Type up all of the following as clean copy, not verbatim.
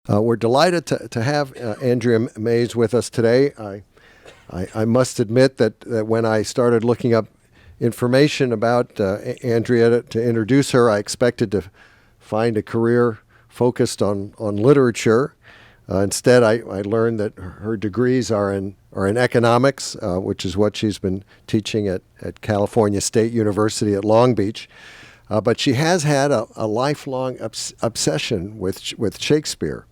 We're delighted to have Andrea Mays with us today. I must admit that when I started looking up information about Andrea to introduce her, I expected to find a career focused on literature. Instead, I learned that her degrees are in economics, which is what she's been teaching at California State University at Long Beach. But she has had a lifelong obsession with Shakespeare.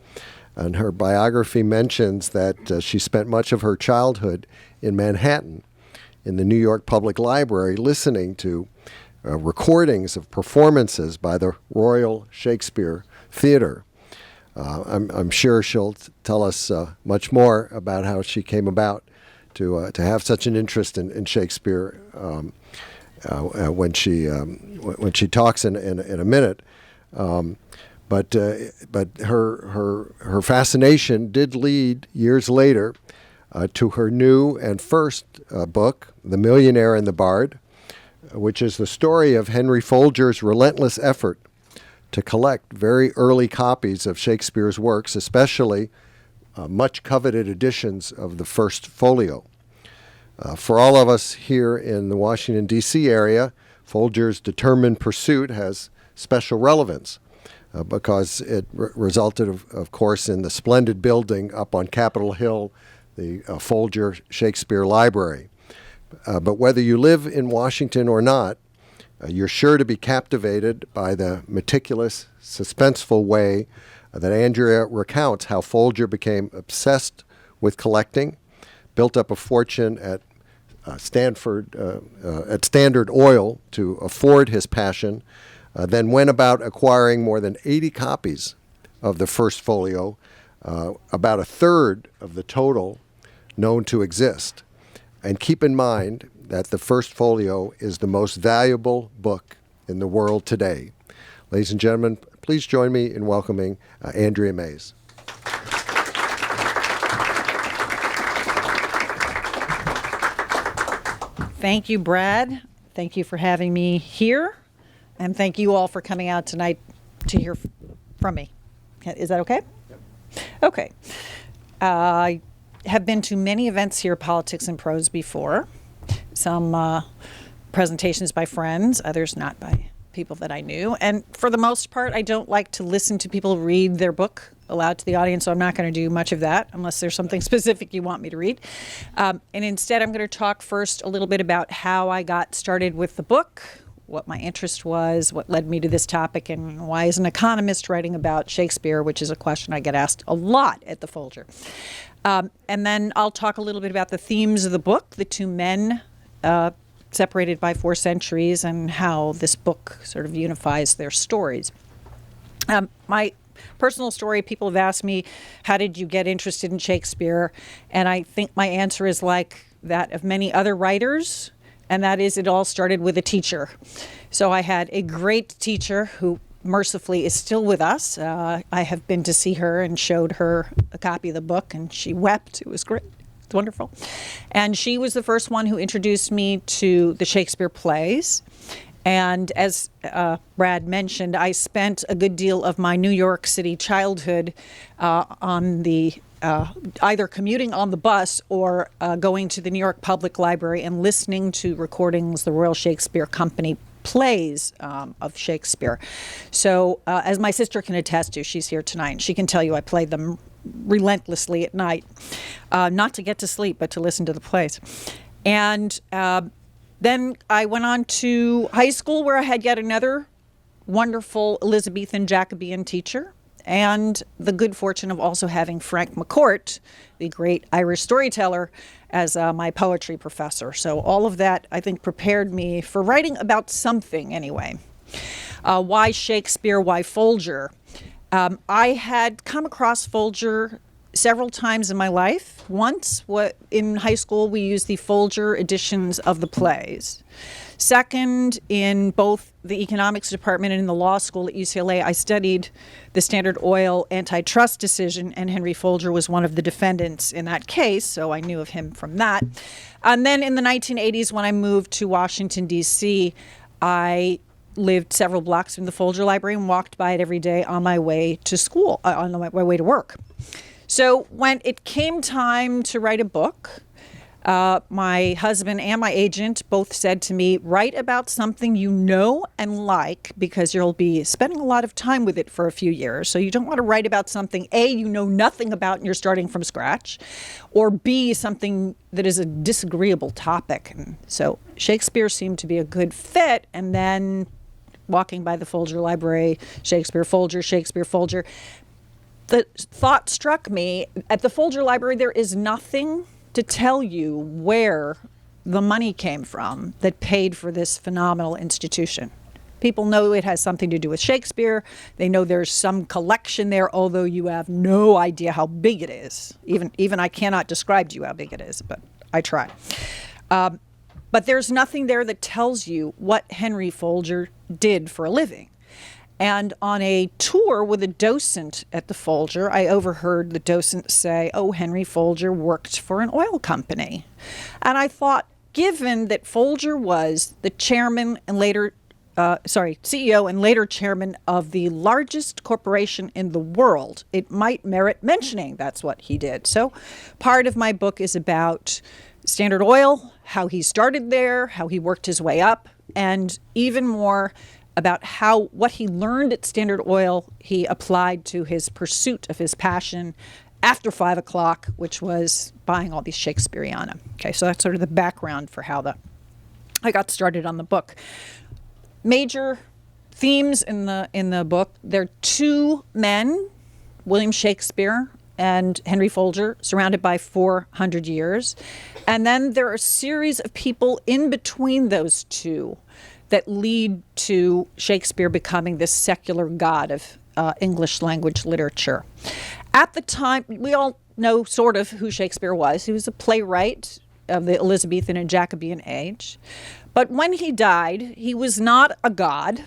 And her biography mentions that she spent much of her childhood in Manhattan in the New York Public Library listening to recordings of performances by the Royal Shakespeare Theater. I'm sure she'll tell us much more about how she came about to have such an interest in Shakespeare when she talks in a minute. But her fascination did lead years later to her new and first book, The Millionaire and the Bard, which is the story of Henry Folger's relentless effort to collect very early copies of Shakespeare's works, especially much coveted editions of the first Folio. For all of us here in the Washington, D.C. area, Folger's determined pursuit has special relevance. Because it resulted, of course, in the splendid building up on Capitol Hill, the Folger Shakespeare Library. But whether you live in Washington or not, you're sure to be captivated by the meticulous, suspenseful way that Andrea recounts how Folger became obsessed with collecting, built up a fortune at Standard Oil to afford his passion, then went about acquiring more than 80 copies of the first Folio, about a third of the total known to exist. And keep in mind that the first Folio is the most valuable book in the world today. Ladies and gentlemen, please join me in welcoming Andrea Mays. Thank you, Brad. Thank you for having me here. And thank you all for coming out tonight to hear from me. Is that okay? Yep. Okay. I have been to many events here, Politics and Prose, before. Some presentations by friends, others not by people that I knew. And for the most part, I don't like to listen to people read their book aloud to the audience, so I'm not going to do much of that unless there's something specific you want me to read. And instead, I'm going to talk first a little bit about how I got started with the book, what my interest was, what led me to this topic, and why is an economist writing about Shakespeare, which is a question I get asked a lot at the Folger. And then I'll talk a little bit about the themes of the book, the two men separated by 4 centuries, and how this book sort of unifies their stories. My personal story, people have asked me, how did you get interested in Shakespeare? And I think my answer is like that of many other writers. And that is, it all started with a teacher. So I had a great teacher who mercifully is still with us. I have been to see her and showed her a copy of the book, and she wept. It was great. It's wonderful. And she was the first one who introduced me to the Shakespeare plays. And as Brad mentioned, I spent a good deal of my New York City childhood on the either commuting on the bus or going to the New York Public Library and listening to recordings, the Royal Shakespeare Company plays of Shakespeare. So as my sister can attest to, she's here tonight, and she can tell you I played them relentlessly at night, not to get to sleep, but to listen to the plays. And then I went on to high school, where I had yet another wonderful Elizabethan Jacobean teacher, and the good fortune of also having Frank McCourt, the great Irish storyteller, as my poetry professor. So all of that, I think, prepared me for writing about something anyway. Why Shakespeare? Why Folger? I had come across Folger several times in my life. Once, in high school, we used the Folger editions of the plays. Second, in both the economics department and in the law school at UCLA, I studied the Standard Oil antitrust decision, and Henry Folger was one of the defendants in that case, so I knew of him from that. And then in the 1980s, when I moved to Washington, D.C., I lived several blocks from the Folger Library and walked by it every day on my way to school, on my way to work. So when it came time to write a book, my husband and my agent both said to me, write about something you know and like, because you'll be spending a lot of time with it for a few years. So you don't want to write about something, A, you know nothing about and you're starting from scratch, or B, something that is a disagreeable topic. And so Shakespeare seemed to be a good fit. And then walking by the Folger Library, Shakespeare, Folger, Shakespeare, Folger, the thought struck me, at the Folger Library, there is nothing to tell you where the money came from that paid for this phenomenal institution. People know it has something to do with Shakespeare. They know there's some collection there, although you have no idea how big it is. Even I cannot describe to you how big it is, but I try. But there's nothing there that tells you what Henry Folger did for a living. And on a tour with a docent at the Folger, I overheard the docent say, oh, Henry Folger worked for an oil company. And I thought, given that Folger was the chairman and later, CEO and later chairman of the largest corporation in the world, it might merit mentioning that's what he did. So part of my book is about Standard Oil, how he started there, how he worked his way up, and even more about what he learned at Standard Oil he applied to his pursuit of his passion after 5 o'clock, which was buying all these Shakespeareana. Okay, so that's sort of the background for how I got started on the book. Major themes in the book, there are two men, William Shakespeare and Henry Folger, surrounded by 400 years. And then there are a series of people in between those two that lead to Shakespeare becoming this secular god of English language literature. At the time, we all know sort of who Shakespeare was. He was a playwright of the Elizabethan and Jacobean age. But when he died, he was not a god.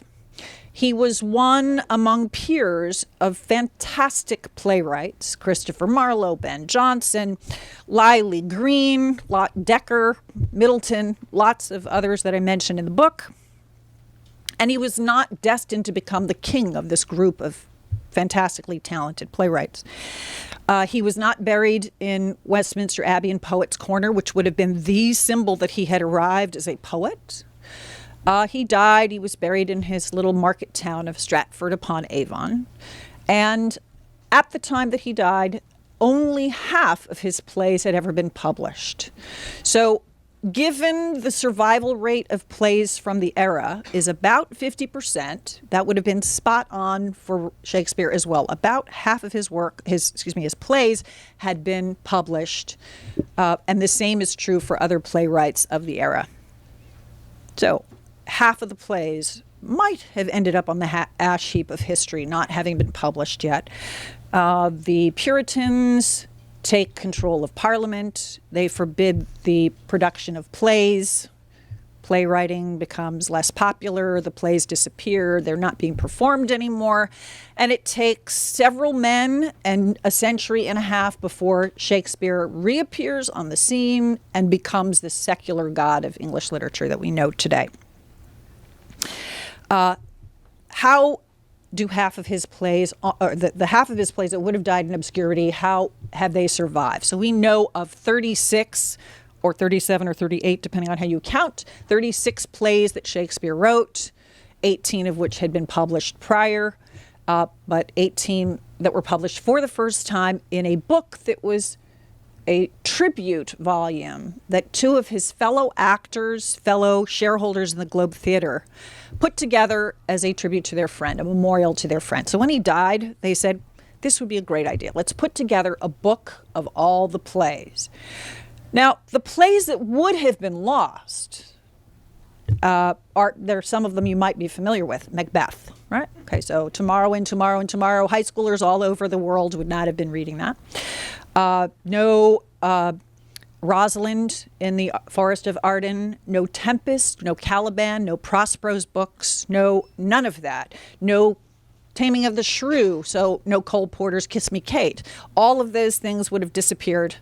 He was one among peers of fantastic playwrights, Christopher Marlowe, Ben Jonson, Lily Green, Decker, Middleton, lots of others that I mentioned in the book. And he was not destined to become the king of this group of fantastically talented playwrights. He was not buried in Westminster Abbey in Poets' Corner, which would have been the symbol that he had arrived as a poet. He died. He was buried in his little market town of Stratford-upon-Avon. And at the time that he died, only half of his plays had ever been published. So given the survival rate of plays from the era is about 50%, that would have been spot on for Shakespeare as well. About half of his his plays had been published, and the same is true for other playwrights of the era. So half of the plays might have ended up on the ash heap of history, not having been published yet. The Puritans take control of Parliament. They forbid the production of plays. Playwriting becomes less popular. The plays disappear. They're not being performed anymore. And it takes several men and a century and a half before Shakespeare reappears on the scene and becomes the secular god of English literature that we know today. How do half of his plays, or the half of his plays that would have died in obscurity, how have they survived? So we know of 36 or 37 or 38, depending on how you count, 36 plays that Shakespeare wrote, 18 of which had been published prior, but 18 that were published for the first time in a book that was a tribute volume that two of his fellow actors, fellow shareholders in the Globe Theatre, put together as a tribute to their friend, a memorial to their friend. So when he died, they said, this would be a great idea. Let's put together a book of all the plays. Now, the plays that would have been lost, there are some of them you might be familiar with. Macbeth, right? Okay, so Tomorrow and Tomorrow and Tomorrow. High schoolers all over the world would not have been reading that. No Rosalind in the Forest of Arden, no Tempest, no Caliban, no Prospero's books, none of that. No Taming of the Shrew, so no Cole Porter's Kiss Me Kate. All of those things would have disappeared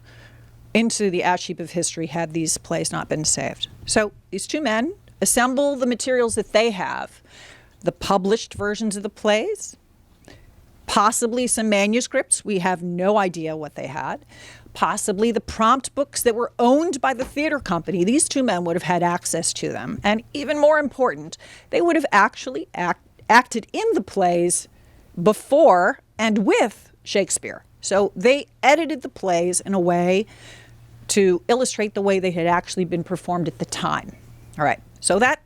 into the ash heap of history had these plays not been saved. So these two men assemble the materials that they have, the published versions of the plays, possibly some manuscripts. We have no idea what they had. Possibly the prompt books that were owned by the theater company. These two men would have had access to them. And even more important, they would have actually acted in the plays before and with Shakespeare. So they edited the plays in a way to illustrate the way they had actually been performed at the time. All right, so that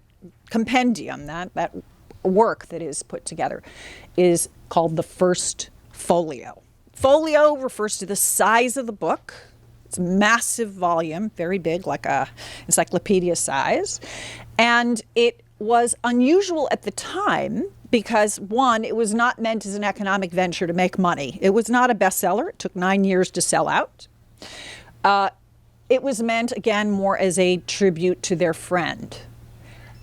compendium, that work that is put together, is called the first folio. Folio refers to the size of the book. It's a massive volume, very big, like a encyclopedia size. And it was unusual at the time because, one, it was not meant as an economic venture to make money. It was not a bestseller. It took 9 years to sell out. It was meant, again, more as a tribute to their friend.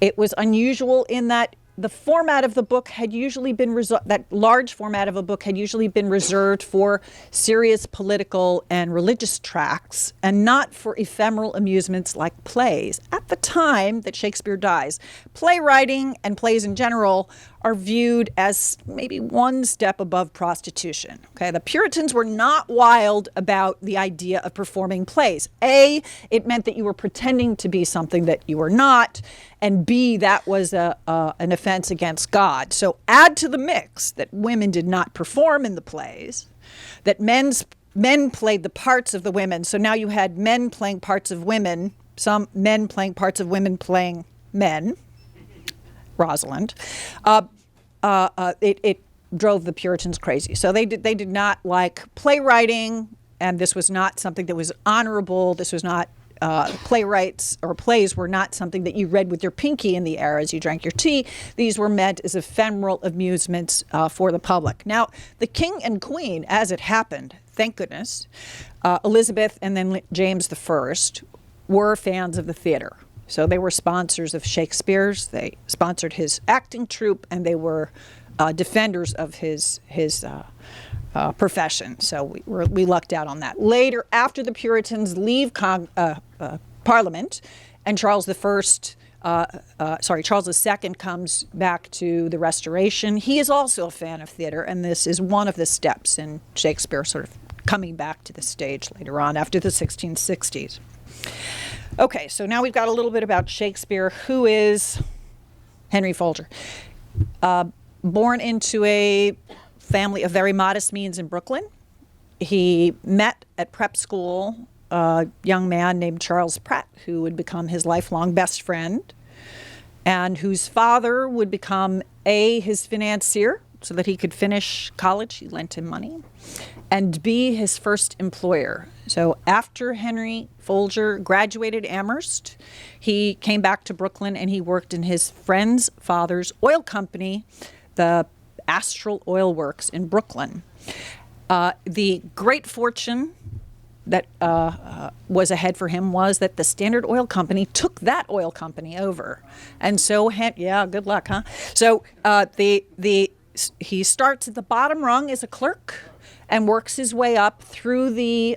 It was unusual in that the format of the book had usually been that large format of a book had usually been reserved for serious political and religious tracts and not for ephemeral amusements like plays. At the time that Shakespeare dies, playwriting and plays in general are viewed as maybe one step above prostitution. Okay, the Puritans were not wild about the idea of performing plays. A, it meant that you were pretending to be something that you were not, and B, that was an offense against God. So add to the mix that women did not perform in the plays, that men played the parts of the women. So now you had men playing parts of women, some men playing parts of women playing men. Rosalind. It drove the Puritans crazy. So they did not like playwriting, and this was not something that was honorable. This was not playwrights or plays were not something that you read with your pinky in the air as you drank your tea. These were meant as ephemeral amusements for the public. Now, the king and queen, as it happened, thank goodness, Elizabeth and then James I were fans of the theater. So they were sponsors of Shakespeare's. They sponsored his acting troupe, and they were defenders of his profession. So we lucked out on that. Later, after the Puritans leave Parliament, and Charles II comes back to the Restoration, he is also a fan of theater, and this is one of the steps in Shakespeare sort of coming back to the stage later on after the 1660s. Okay, so now we've got a little bit about Shakespeare. Who is Henry Folger? Born into a family of very modest means in Brooklyn. He met at prep school a young man named Charles Pratt, who would become his lifelong best friend, and whose father would become his financier so that he could finish college. He lent him money. And B, his first employer. So after Henry Folger graduated Amherst, he came back to Brooklyn and he worked in his friend's father's oil company, the Astral Oil Works in Brooklyn. The great fortune that was ahead for him was that the Standard Oil Company took that oil company over. And so, good luck, huh? So he starts at the bottom rung as a clerk and works his way up through the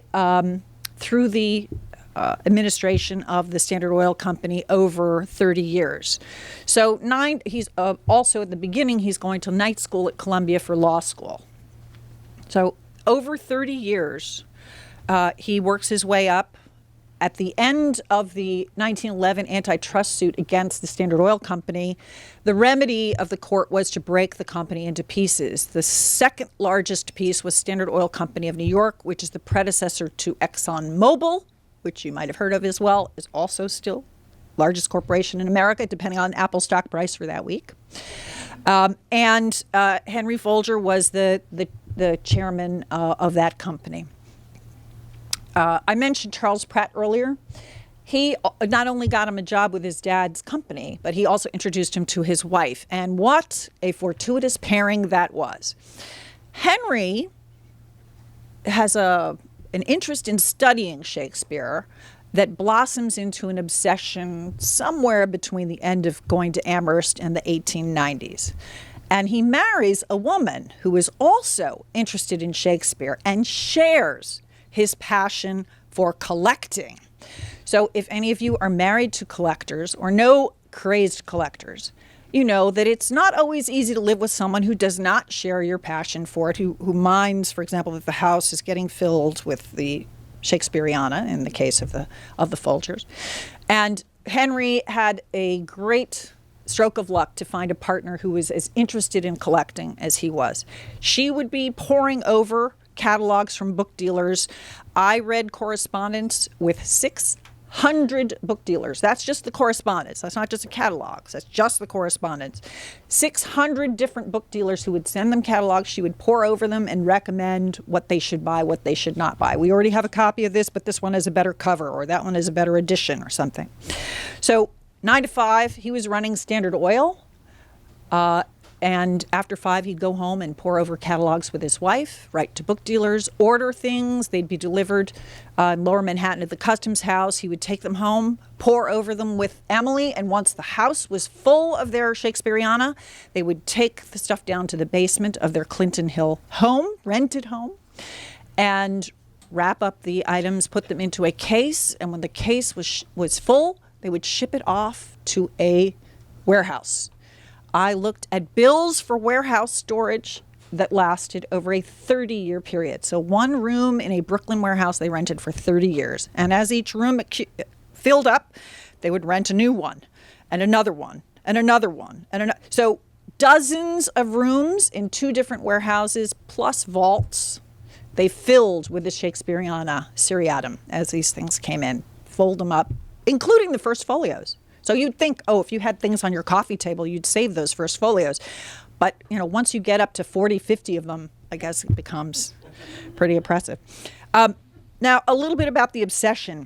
administration of the Standard Oil Company over 30 years. So he's also at the beginning, he's going to night school at Columbia for law school. So over 30 years, he works his way up. At the end of the 1911 antitrust suit against the Standard Oil Company, the remedy of the court was to break the company into pieces. The second largest piece was Standard Oil Company of New York, which is the predecessor to ExxonMobil, which you might have heard of as well, is also still largest corporation in America, depending on Apple stock price for that week. And Henry Folger was the chairman of that company. I mentioned Charles Pratt earlier. He not only got him a job with his dad's company, but he also introduced him to his wife. And what a fortuitous pairing that was. Henry has an interest in studying Shakespeare that blossoms into an obsession somewhere between the end of going to Amherst and the 1890s. And he marries a woman who is also interested in Shakespeare and shares his passion for collecting. So if any of you are married to collectors or know crazed collectors, you know that it's not always easy to live with someone who does not share your passion for it, who minds, for example, that the house is getting filled with the Shakespeareana in the case of the Folgers. And Henry had a great stroke of luck to find a partner who was as interested in collecting as he was. She would be poring over catalogs from book dealers. I read correspondence with 600 book dealers. That's just the correspondence. That's not just the catalogs. That's just the correspondence. 600 different book dealers who would send them catalogs. She would pore over them and recommend what they should buy, what they should not buy. We already have a copy of this, but this one has a better cover, or that one has a better edition or something. So 9 to 5, he was running Standard Oil. And after 5, he'd go home and pore over catalogs with his wife, write to book dealers, order things. They'd be delivered in Lower Manhattan at the Customs House. He would take them home, pore over them with Emily. And once the house was full of their Shakespeareana, they would take the stuff down to the basement of their Clinton Hill home, rented home, and wrap up the items, put them into a case. And when the case was full, they would ship it off to a warehouse. I looked at bills for warehouse storage that lasted over a 30-year period. So one room in a Brooklyn warehouse they rented for 30 years. And as each room filled up, they would rent a new one and another one and another one. So dozens of rooms in 2 different warehouses plus vaults. They filled with the Shakespeareana seriatim as these things came in, fold them up, including the first folios. So you'd think, oh, if you had things on your coffee table, you'd save those first folios. But, you know, once you get up to 40, 50 of them, I guess it becomes pretty oppressive. Now, a little bit about the obsession.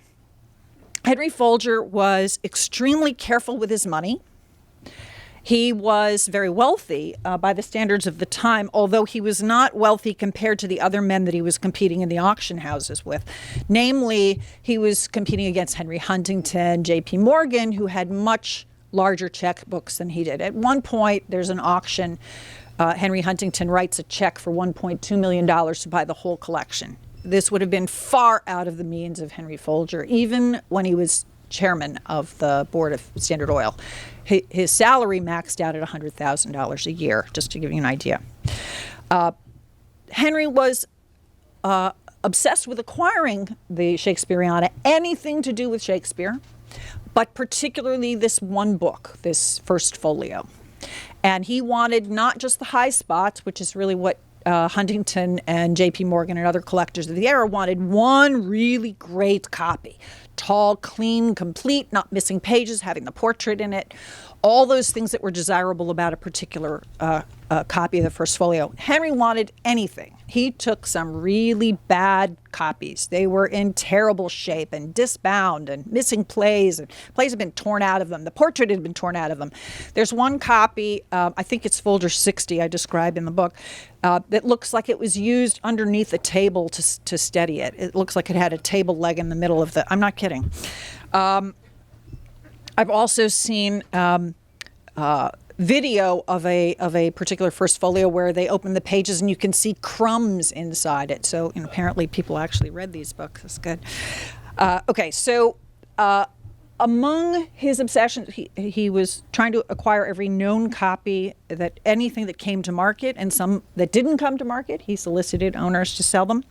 Henry Folger was extremely careful with his money. He was very wealthy by the standards of the time, although he was not wealthy compared to the other men that he was competing in the auction houses with. Namely, he was competing against Henry Huntington, J.P. Morgan, who had much larger checkbooks than he did. At one point, there's an auction. Henry Huntington writes a check for $1.2 million to buy the whole collection. This would have been far out of the means of Henry Folger, even when he was chairman of the board of Standard Oil. His salary maxed out at $100,000 a year, just to give you an idea. Henry was obsessed with acquiring the Shakespeareana, anything to do with Shakespeare, but particularly this one book, this first folio. And he wanted not just the high spots, which is really what Huntington and J.P. Morgan and other collectors of the era wanted, one really great copy. Tall, clean, complete, not missing pages, having the portrait in it, all those things that were desirable about a particular copy of the first folio. Henry wanted anything. He took some really bad copies. They were in terrible shape and disbound and missing plays, and plays had been torn out of them. The portrait had been torn out of them. There's one copy, I think it's Folger 60, I describe in the book, that looks like it was used underneath a table to steady it. It looks like it had a table leg in the middle of the, I'm not kidding. I've also seen video of a particular first folio where they open the pages and you can see crumbs inside it. So apparently people actually read these books. That's good. Okay, so among his obsessions, he was trying to acquire every known copy, that anything that came to market, and some that didn't come to market. He solicited owners to sell them.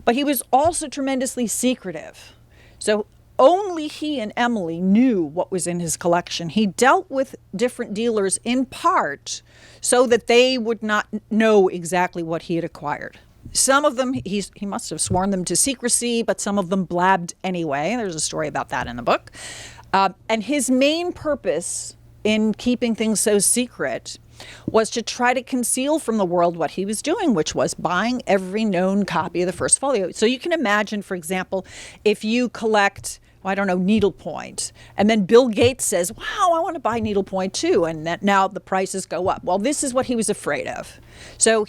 But he was also tremendously secretive. So only he and Emily knew what was in his collection. He dealt with different dealers in part so that they would not know exactly what he had acquired. Some of them, he must have sworn them to secrecy, but some of them blabbed anyway. There's a story about that in the book. And his main purpose in keeping things so secret was to try to conceal from the world what he was doing, which was buying every known copy of the first folio. So you can imagine, for example, if you collect, I don't know, needlepoint, and then Bill Gates says, wow, I want to buy needlepoint too, and that now the prices go up. Well, this is what he was afraid of. So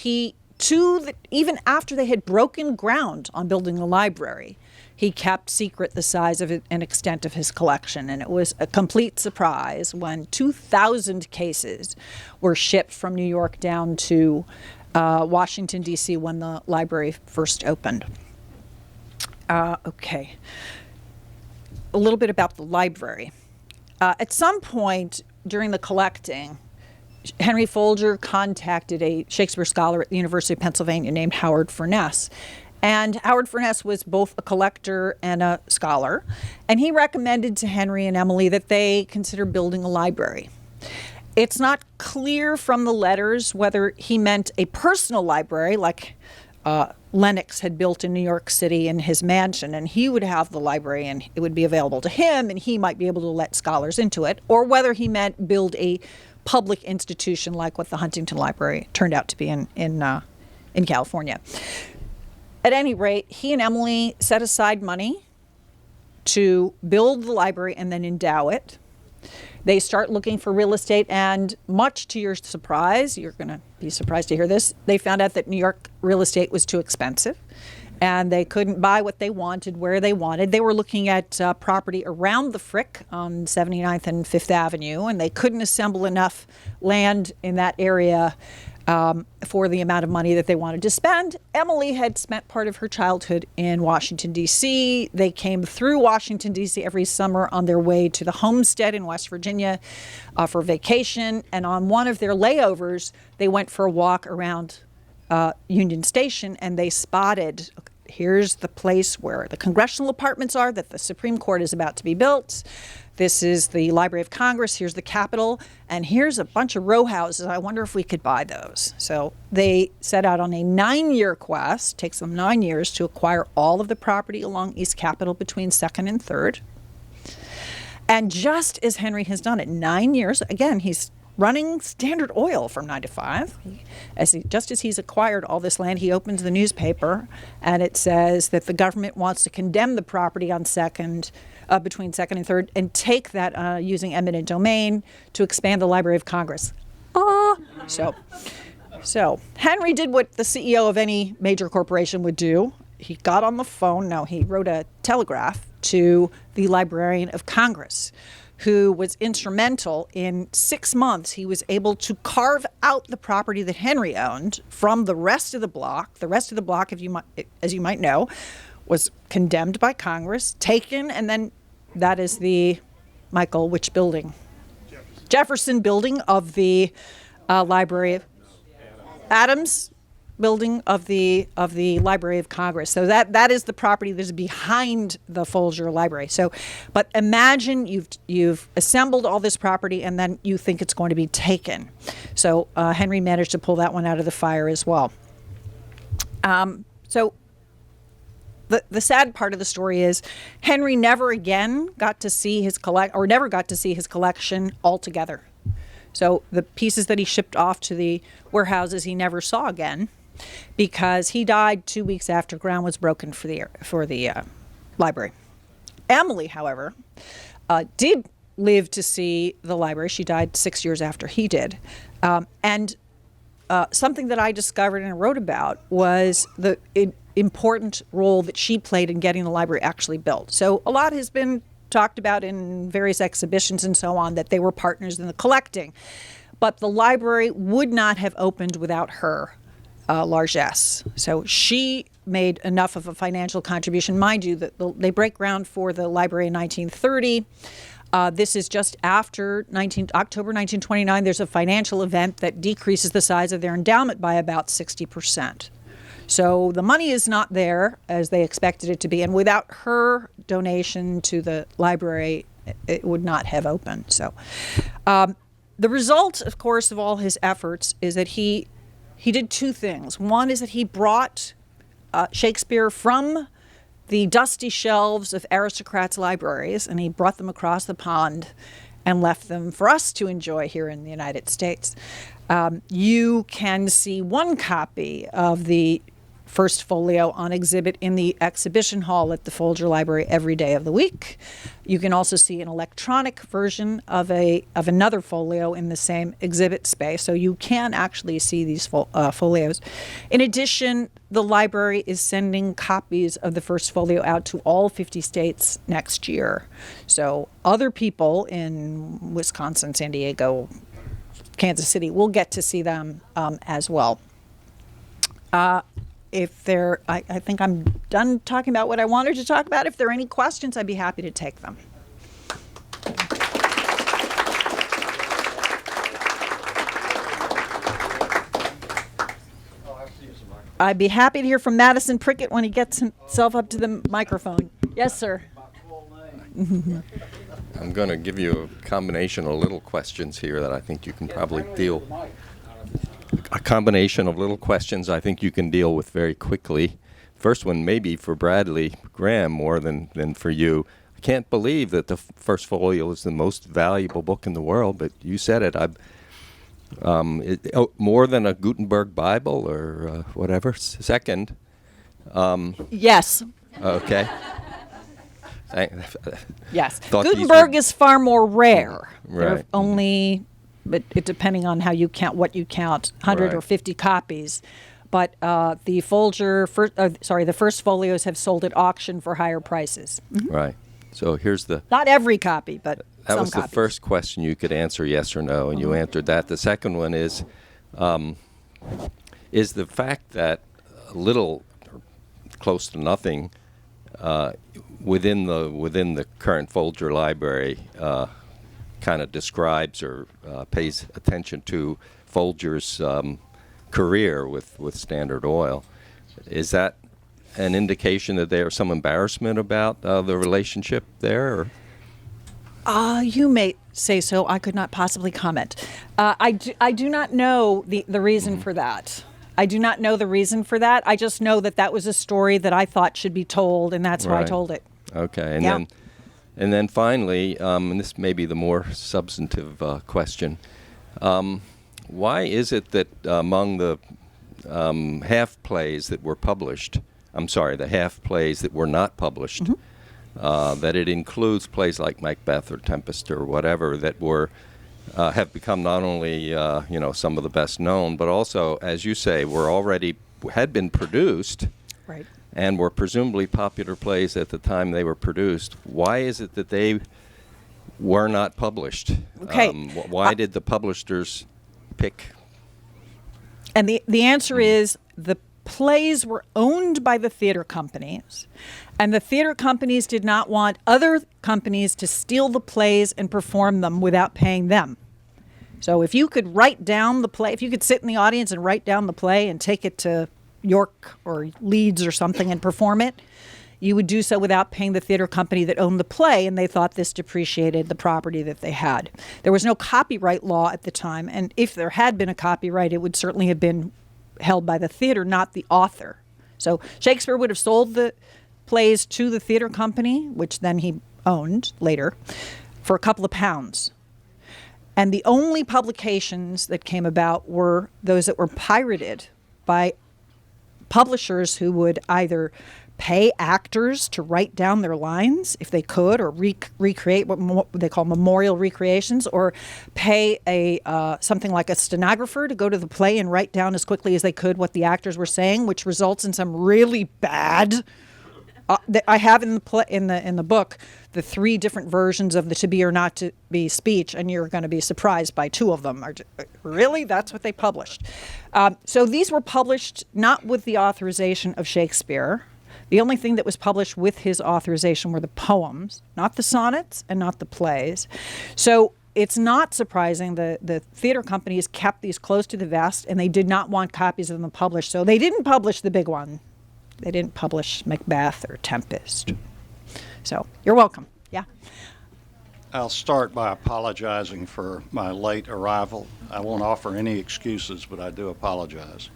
even after they had broken ground on building the library, he kept secret the size of it and extent of his collection. And it was a complete surprise when 2,000 cases were shipped from New York down to Washington, D.C. when the library first opened. Okay. A little bit about the library. At some point during the collecting, Henry Folger contacted a Shakespeare scholar at the University of Pennsylvania named Howard Furness. And Howard Furness was both a collector and a scholar. And he recommended to Henry and Emily that they consider building a library. It's not clear from the letters whether he meant a personal library like Lennox had built in New York City in his mansion, and he would have the library and it would be available to him and he might be able to let scholars into it, or whether he meant build a public institution like what the Huntington Library turned out to be in California. At any rate, he and Emily set aside money to build the library and then endow it. They start looking for real estate, and much to your surprise, you're going to be surprised to hear this, they found out that New York real estate was too expensive and they couldn't buy what they wanted where they wanted. They were looking at property around the Frick on 79th and 5th Avenue, and they couldn't assemble enough land in that area for the amount of money that they wanted to spend. Emily had spent part of her childhood in Washington, D.C. They came through Washington, D.C. every summer on their way to the homestead in West Virginia for vacation. And on one of their layovers, they went for a walk around Union Station, and they spotted, here's the place where the congressional apartments are that the Supreme Court is about to be built. This is the Library of Congress. Here's the Capitol. And here's a bunch of row houses. I wonder if we could buy those. So they set out on a 9-year quest. It takes them 9 years to acquire all of the property along East Capitol between 2nd and 3rd. And just as Henry has done it, 9 years, again, he's running Standard Oil from 9 to 5. Just as he's acquired all this land, he opens the newspaper and it says that the government wants to condemn the property on between 2nd and 3rd and take that using eminent domain to expand the Library of Congress. So Henry did what the CEO of any major corporation would do. He got on the phone. No, he wrote a telegraph to the Librarian of Congress, who was instrumental. In 6 months, he was able to carve out the property that Henry owned from the rest of the block. The rest of the block, as you might know, was condemned by Congress, taken, and then that is the, Michael, which building? Jefferson building of the Library. Adams building of the Library of Congress. So that is the property that is behind the Folger Library. So, but imagine you've assembled all this property and then you think it's going to be taken. So Henry managed to pull that one out of the fire as well. So the sad part of the story is Henry never again got to see his collection altogether. So the pieces that he shipped off to the warehouses he never saw again, because he died 2 weeks after ground was broken for the library. Emily, however, did live to see the library. She died 6 years after he did. And something that I discovered and wrote about was the important role that she played in getting the library actually built. So a lot has been talked about in various exhibitions and so on, that they were partners in the collecting. But the library would not have opened without her largesse. So she made enough of a financial contribution. Mind you, that they break ground for the library in 1930. This is just after October 1929. There's a financial event that decreases the size of their endowment by about 60%. So the money is not there as they expected it to be, and without her donation to the library, it would not have opened. So the result, of course, of all his efforts is that he did two things. One is that he brought Shakespeare from the dusty shelves of aristocrats' libraries, and he brought them across the pond and left them for us to enjoy here in the United States. You can see one copy of the first folio on exhibit in the exhibition hall at the Folger Library every day of the week. You can also see an electronic version of another folio in the same exhibit space, so you can actually see these folios. In addition, the library is sending copies of the first folio out to all 50 states next year. So other people in Wisconsin, San Diego, Kansas City will get to see them as well. I think I'm done talking about what I wanted to talk about. If there are any questions, I'd be happy to take them. I'd be happy to hear from Madison Prickett when he gets himself up to the microphone. Yes, sir. I'm going to give you a combination of little questions here that I think you can probably deal. A combination of little questions I think you can deal with very quickly. First one maybe for Bradley Graham more than for you. I can't believe that the first folio is the most valuable book in the world, but you said it. More than a Gutenberg Bible or whatever. Second. Yes. Okay. Yes. Thought these Gutenberg were- is far more rare. There are Right. only, but it depending on how you count, what you count, 100 or Right. 50 copies. But the Folger, the first folios have sold at auction for higher prices. Right. So here's the. Not every copy, but That some was the copies. first question you could answer yes or no, and you answered that. The second one is the fact that little, or close to nothing, within the current Folger library, kind of describes or pays attention to Folger's career with Standard Oil. Is that an indication that there's some embarrassment about the relationship there? Or? You may say so. I could not possibly comment. I do not know the reason for that. I do not know the reason for that. I just know that that was a story that I thought should be told, and that's why I Right. told it. Okay, Yeah. and then finally, and this may be the more substantive question, why is it that among the half plays that were published, the half plays that were not published, that it includes plays like Macbeth or Tempest or whatever that were have become not only some of the best known, but also, as you say, had been produced. Right. And were presumably popular plays at the time they were produced. Why is it that they were not published? Okay. Why did the publishers pick? And the answer is the plays were owned by the theater companies, and the theater companies did not want other companies to steal the plays and perform them without paying them. So if you could write down the play, if you could sit in the audience and write down the play and take it to York or Leeds or something and perform it, you would do so without paying the theater company that owned the play, and they thought this depreciated the property that they had. There was no copyright law at the time, and if there had been a copyright, it would certainly have been held by the theater, not the author. So Shakespeare would have sold the plays to the theater company, which then he owned later, for a couple of pounds. And the only publications that came about were those that were pirated by publishers who would either pay actors to write down their lines if they could, or recreate what they call memorial recreations, or pay something like a stenographer to go to the play and write down as quickly as they could what the actors were saying, which results in some really bad. I have in the book the 3 different versions of the to be or not to be speech, and you're going to be surprised by 2 of them. Really? That's what they published. So these were published not with the authorization of Shakespeare. The only thing that was published with his authorization were the poems, not the sonnets and not the plays. So it's not surprising the theater companies kept these close to the vest, and they did not want copies of them published. So they didn't publish the big one. They didn't publish Macbeth or Tempest. So you're welcome. Yeah. I'll start by apologizing for my late arrival. I won't offer any excuses, but I do apologize.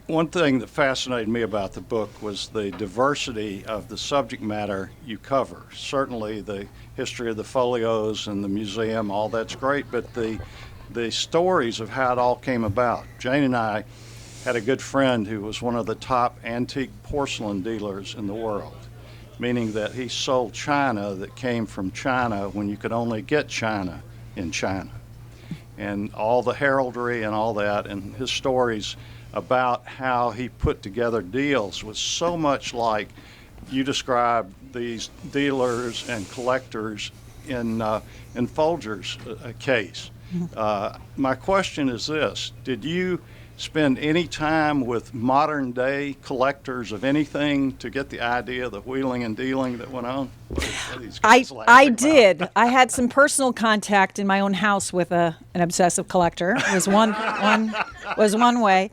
One thing that fascinated me about the book was the diversity of the subject matter you cover. Certainly the history of the folios and the museum, all that's great, but the stories of how it all came about. Jane and I had a good friend who was one of the top antique porcelain dealers in the world, meaning that he sold china that came from China when you could only get china in China. And all the heraldry and all that, and his stories about how he put together deals was so much like you described these dealers and collectors in Folger's case. My question is this: did you spend any time with modern day collectors of anything to get the idea of the wheeling and dealing that went on? What are these guys laughing I about? did. I had some personal contact in my own house with an obsessive collector. Was one way.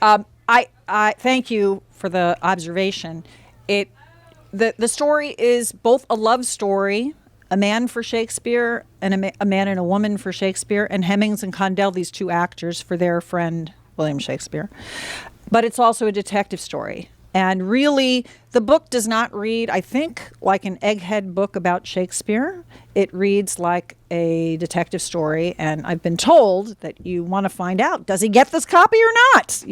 I thank you for the observation. The story is both a love story, a man for Shakespeare and a man and a woman for Shakespeare, and Hemmings and Condell, these two actors, for their friend William Shakespeare. But it's also a detective story. And really, the book does not read, I think, like an egghead book about Shakespeare. It reads like a detective story. And I've been told that you want to find out, does he get this copy or not?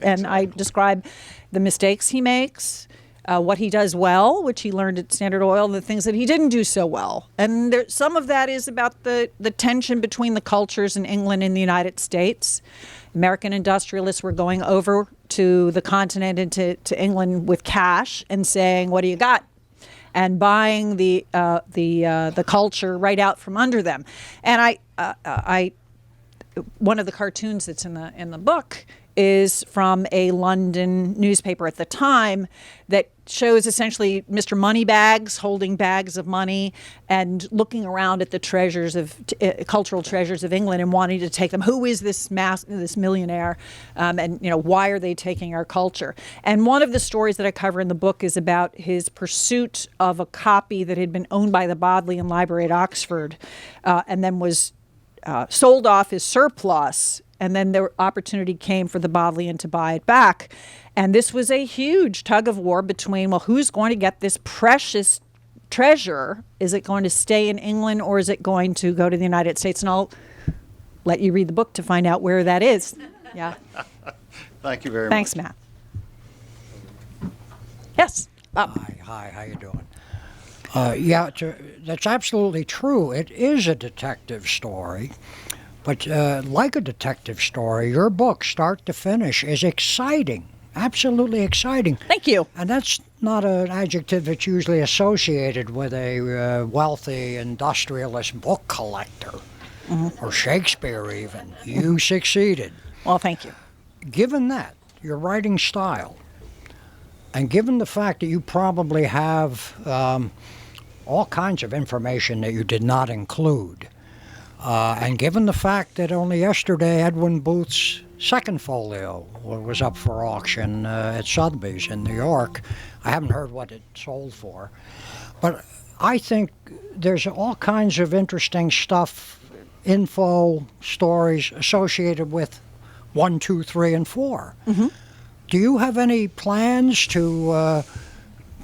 And I describe the mistakes he makes, what he does well, which he learned at Standard Oil, the things that he didn't do so well. And some of that is about the tension between the cultures in England and the United States. American industrialists were going over to the continent and to England with cash and saying, "What do you got?" and buying the culture right out from under them. And one of the cartoons that's in the book is from a London newspaper at the time that shows essentially Mr. Moneybags holding bags of money and looking around at the treasures of cultural treasures of England and wanting to take them. Who is this millionaire? And why are they taking our culture? And one of the stories that I cover in the book is about his pursuit of a copy that had been owned by the Bodleian Library at Oxford, and then was sold off as surplus. And then the opportunity came for the Bodleian to buy it back. And this was a huge tug of war between, well, who's going to get this precious treasure? Is it going to stay in England or is it going to go to the United States? And I'll let you read the book to find out where that is. Yeah. Thank you very Thanks, much. Matt. Yes. Bob. Hi, how you doing? That's absolutely true. It is a detective story. But like a detective story, your book, start to finish, is exciting, absolutely exciting. Thank you. And that's not an adjective that's usually associated with a wealthy industrialist book collector, or Shakespeare even. You succeeded. Well, thank you. Given that, your writing style, and given the fact that you probably have all kinds of information that you did not include, and given the fact that only yesterday Edwin Booth's second folio was up for auction at Sotheby's in New York, I haven't heard what it sold for. But I think there's all kinds of interesting stuff, info, stories associated with 1, 2, 3, and 4. Mm-hmm. Do you have any plans to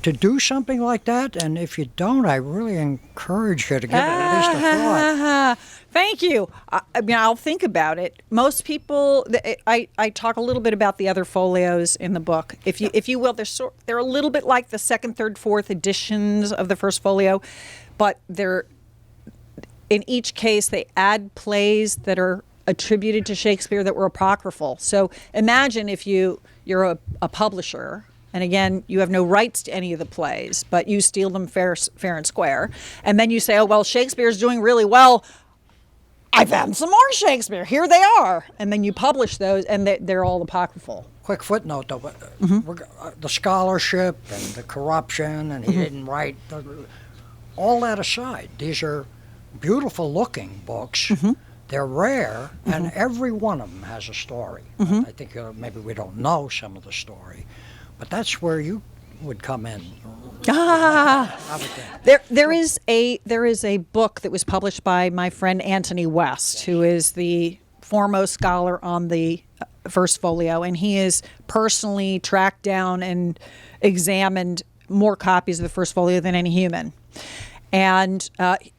do something like that? And if you don't, I really encourage you to give it at least a thought. Thank you. I mean, I'll think about it. Most people, I talk a little bit about the other folios in the book. If you will, they're a little bit like the second, third, fourth editions of the first folio, but in each case they add plays that are attributed to Shakespeare that were apocryphal. So imagine if you're a publisher. And again, you have no rights to any of the plays, but you steal them fair and square. And then you say, oh, well, Shakespeare's doing really well. I found some more Shakespeare. Here they are. And then you publish those, and they're all apocryphal. Quick footnote, though, but the scholarship and the corruption, and he didn't write, all that aside, these are beautiful-looking books. They're rare, and every one of them has a story. I think maybe we don't know some of the story. But that's where you would come in. There is a book that was published by my friend Anthony West, who is the foremost scholar on the first folio, and he has personally tracked down and examined more copies of the first folio than any human. And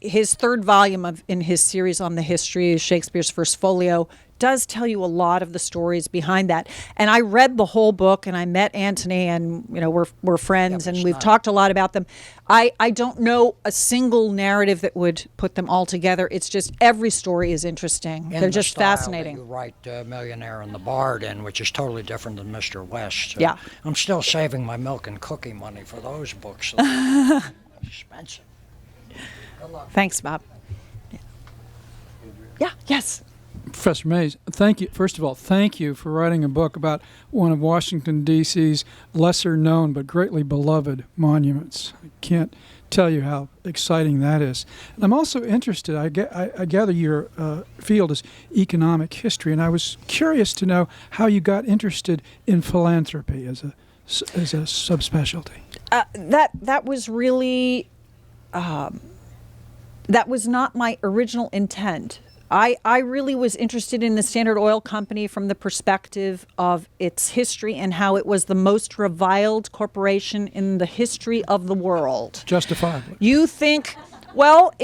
his third volume in his series on the history of Shakespeare's first folio does tell you a lot of the stories behind that. And I read the whole book, and I met Anthony, and we're friends, and we've talked a lot about them. I don't know a single narrative that would put them all together. It's just every story is interesting. They're just fascinating. You write Millionaire and the Bard in, which is totally different than Mr. West. Yeah. I'm still saving my milk and cookie money for those books. Expensive. Good luck. Thanks, Bob. Yeah. Yes. Professor Mays, thank you. First of all, thank you for writing a book about one of Washington, D.C.'s lesser known but greatly beloved monuments. I can't tell you how exciting that is. And I'm also interested, I gather your field is economic history, and I was curious to know how you got interested in philanthropy as a subspecialty. That was really, that was not my original intent. I really was interested in the Standard Oil Company from the perspective of its history and how it was the most reviled corporation in the history of the world. Justifiably. You think, well,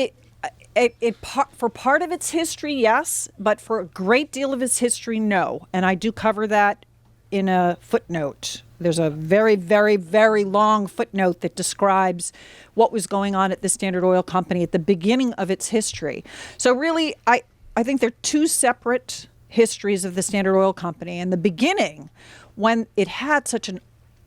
for part of its history, yes, but for a great deal of its history, no. And I do cover that in a footnote. There's a very, very, very long footnote that describes what was going on at the Standard Oil Company at the beginning of its history. So really, I think they're two separate histories of the Standard Oil Company. In the beginning, when it had such an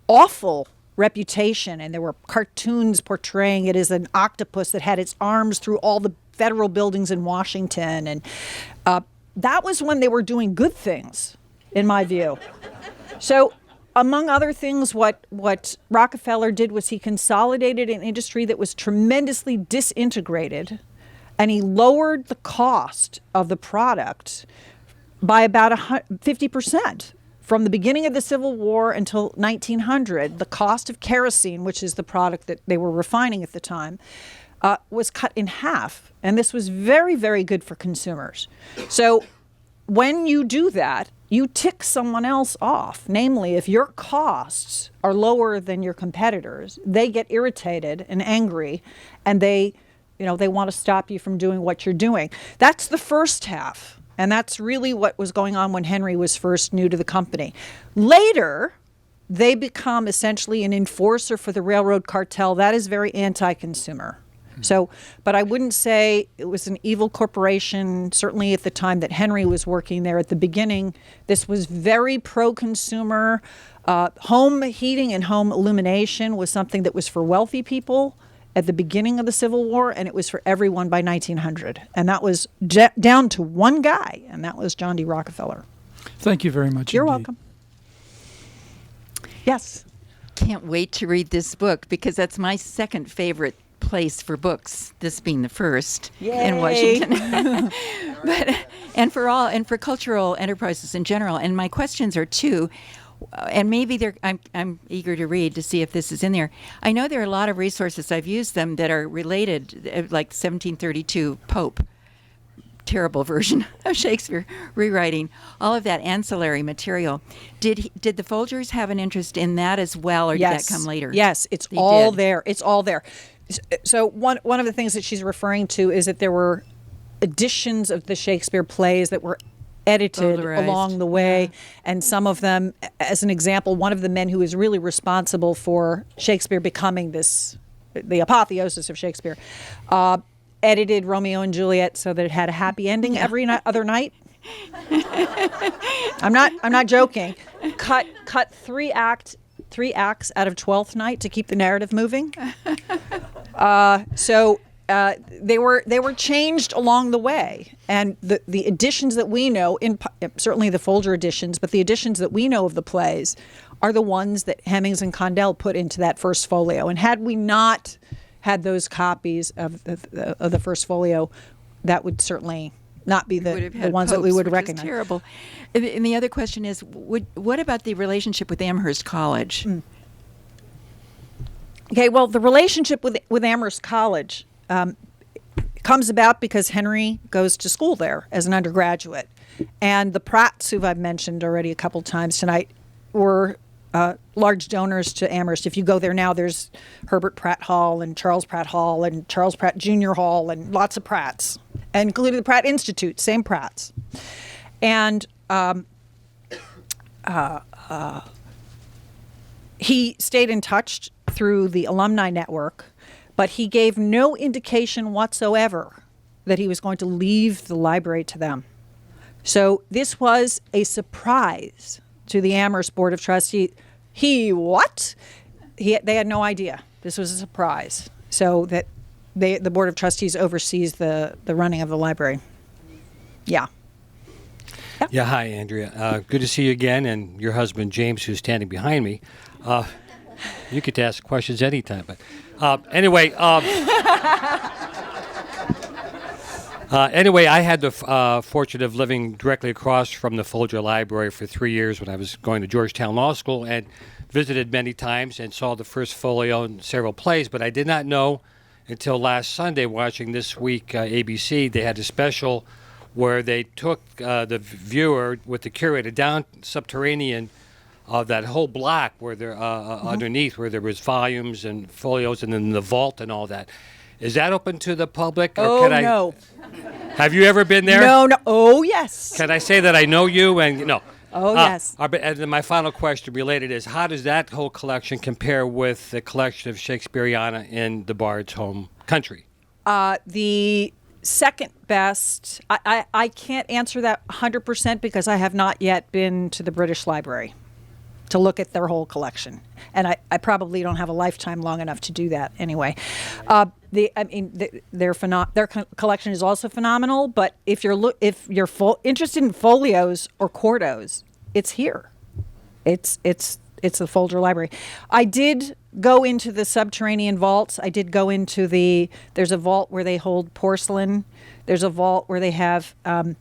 awful reputation, and there were cartoons portraying it as an octopus that had its arms through all the federal buildings in Washington, and that was when they were doing good things, in my view. So, among other things, what Rockefeller did was he consolidated an industry that was tremendously disintegrated, and he lowered the cost of the product by about 50%. From the beginning of the Civil War until 1900, the cost of kerosene, which is the product that they were refining at the time, was cut in half. And this was very, very good for consumers. So when you do that, you tick someone else off. Namely, if your costs are lower than your competitors, they get irritated and angry, and they want to stop you from doing what you're doing. That's the first half. And that's really what was going on when Henry was first new to the company. Later, they become essentially an enforcer for the railroad cartel. That is very anti-consumer. So, but I wouldn't say it was an evil corporation, certainly at the time that Henry was working there. At the beginning, this was very pro-consumer. Home heating and home illumination was something that was for wealthy people at the beginning of the Civil War, and it was for everyone by 1900. And that was down to one guy, and that was John D. Rockefeller. Thank you very much. You're indeed. welcome. Yes. Can't wait to read this book because that's my second favorite place for books, this being the first in Washington. and for cultural enterprises in general. And my questions are two. And maybe I'm eager to read to see if this is in there. I know there are a lot of resources, I've used them, that are related, like 1732 Pope, terrible version of Shakespeare, rewriting, all of that ancillary material. Did the Folgers have an interest in that as well, or did that come later? Yes, it's all there. It's all there. So one of the things that she's referring to is that there were editions of the Shakespeare plays that were edited along the way, and some of them, as an example, one of the men who was really responsible for Shakespeare becoming the apotheosis of Shakespeare, edited Romeo and Juliet so that it had a happy ending every other night. I'm not joking. Cut three acts out of 12th Night to keep the narrative moving. They were changed along the way, and the editions that we know, certainly the Folger editions, but the editions that we know of the plays are the ones that Hemmings and Condell put into that first folio. And had we not had those copies of the first folio, that would certainly not be the ones that we would recognize. Terrible. And the other question is, what about the relationship with Amherst College? Okay, well, the relationship with Amherst College comes about because Henry goes to school there as an undergraduate. And the Pratts, who I've mentioned already a couple times tonight, were large donors to Amherst. If you go there now, there's Herbert Pratt Hall and Charles Pratt Hall and Charles Pratt Jr. Hall and lots of Pratts, and including the Pratt Institute, same Pratts. And he stayed in touch through the alumni network, but he gave no indication whatsoever that he was going to leave the library to them. So this was a surprise to the Amherst Board of Trustees. They had no idea. This was a surprise. So that the Board of Trustees oversees the running of the library. Yeah. Yeah, hi, Andrea. Good to see you again, and your husband, James, who's standing behind me. You could ask questions anytime. But anyway, I had the fortune of living directly across from the Folger Library for 3 years when I was going to Georgetown Law School, and visited many times and saw the first folio in several plays. But I did not know until last Sunday, watching This Week ABC, they had a special where they took the viewer with the curator down subterranean of that whole block where they're underneath, where there was volumes and folios, and then the vault and all that. Is that open to the public? Or no. Have you ever been there? No. Oh, yes. Can I say that I know you? And no. Oh, yes. And then my final question related is, how does that whole collection compare with the collection of Shakespeareana in the Bard's home country? The second best, I can't answer that 100% because I have not yet been to the British Library to look at their whole collection. And I probably don't have a lifetime long enough to do that anyway. Their collection is also phenomenal, but if you're interested in folios or quartos, it's here. It's the Folger Library. I did go into the subterranean vaults. I did go into there's a vault where they hold porcelain. There's a vault where they have a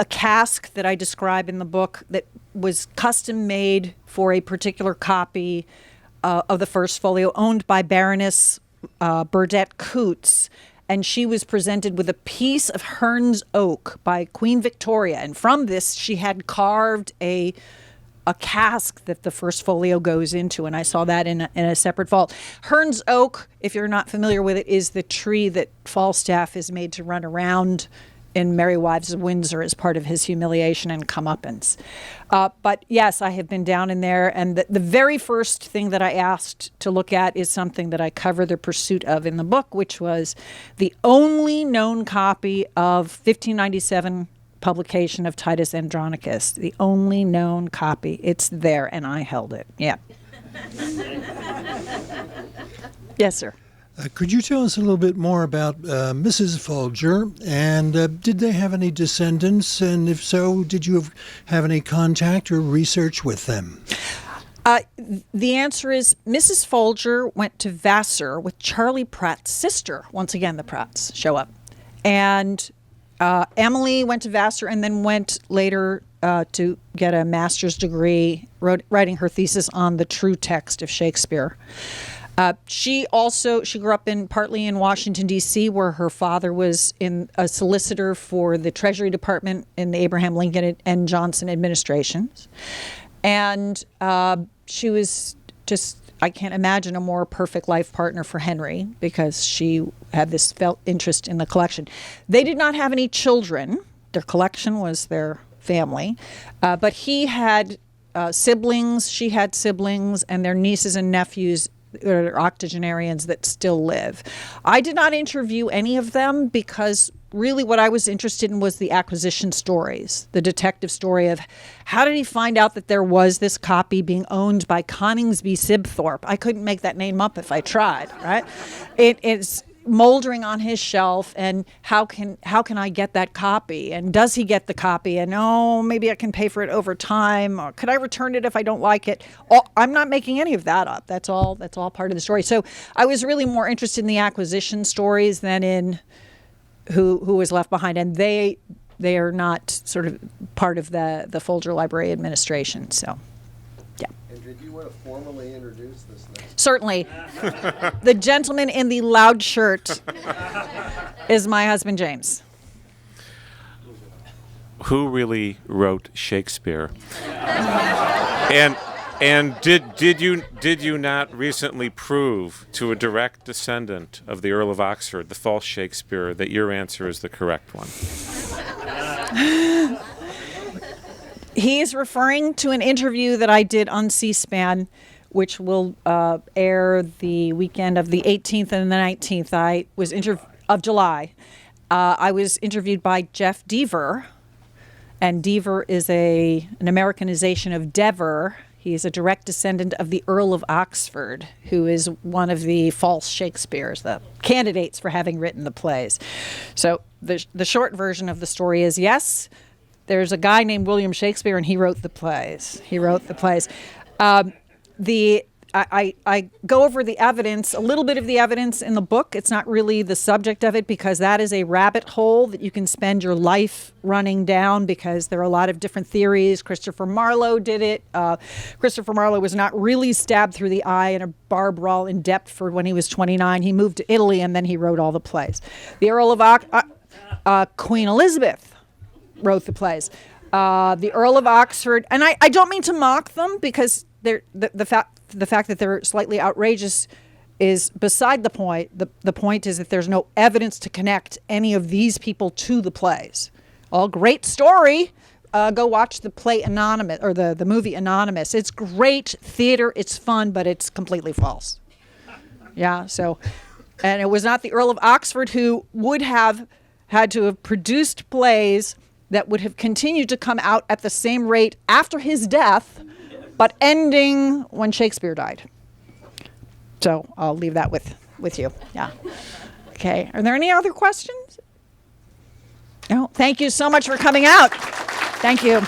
cask that I describe in the book that was custom made for a particular copy of the first folio, owned by Baroness Burdett Coutts. And she was presented with a piece of Hearn's oak by Queen Victoria. And from this, she had carved a cask that the first folio goes into, and I saw that in a separate vault. Hearn's oak, if you're not familiar with it, is the tree that Falstaff is made to run around in Merry Wives of Windsor as part of his humiliation and comeuppance. But yes, I have been down in there, and the very first thing that I asked to look at is something that I cover the pursuit of in the book, which was the only known copy of 1597 publication of Titus Andronicus, the only known copy. It's there, and I held it. Yeah. Yes, sir. Could you tell us a little bit more about Mrs. Folger, and did they have any descendants? And if so, did you have any contact or research with them? The answer is Mrs. Folger went to Vassar with Charlie Pratt's sister. Once again, the Pratts show up. And Emily went to Vassar and then went later to get a master's degree, writing her thesis on the true text of Shakespeare. She grew up partly in Washington, D.C., where her father was a solicitor for the Treasury Department in the Abraham Lincoln and Johnson administrations. And she was just, I can't imagine a more perfect life partner for Henry, because she had this felt interest in the collection. They did not have any children. Their collection was their family. But he had siblings, she had siblings, and their nieces and nephews or octogenarians that still live. I did not interview any of them because really what I was interested in was the acquisition stories, the detective story of how did he find out that there was this copy being owned by Coningsby Sibthorpe. I couldn't make that name up if I tried, right? It's moldering on his shelf, and how can I get that copy, and does he get the copy, and maybe I can pay for it over time, or could I return it if I don't like it? I'm not making any of that up. That's all part of the story. So I was really more interested in the acquisition stories than in who was left behind, and they are not sort of part of the Folger Library administration. So yeah. And did you want to formally introduce this next? Certainly. The gentleman in the loud shirt is my husband, James. Who really wrote Shakespeare? And did you not recently prove to a direct descendant of the Earl of Oxford, the false Shakespeare, that your answer is the correct one? He is referring to an interview that I did on C-SPAN, which will air the weekend of the 18th and the 19th. Of July. I was interviewed by Jeff Deaver, and Deaver is an Americanization of Dever. He is a direct descendant of the Earl of Oxford, who is one of the false Shakespeares, the candidates for having written the plays. So the short version of the story is, yes, there's a guy named William Shakespeare, and he wrote the plays. I go over the evidence, a little bit of the evidence in the book. It's not really the subject of it because that is a rabbit hole that you can spend your life running down because there are a lot of different theories. Christopher Marlowe did it. Christopher Marlowe was not really stabbed through the eye in a Bar brawl in Deptford when he was 29. He moved to Italy and then he wrote all the plays. The Earl of Queen Elizabeth wrote the plays. The Earl of Oxford, and I don't mean to mock them because the fact that they're slightly outrageous is beside the point. The point is that there's no evidence to connect any of these people to the plays. All great story. Go watch the play Anonymous or the movie Anonymous. It's great theater. It's fun, but it's completely false. Yeah. So, and it was not the Earl of Oxford who would have had to have produced plays that would have continued to come out at the same rate after his death, but ending when Shakespeare died. So I'll leave that with you. Yeah. Okay. Are there any other questions? No. Thank you so much for coming out. Thank you.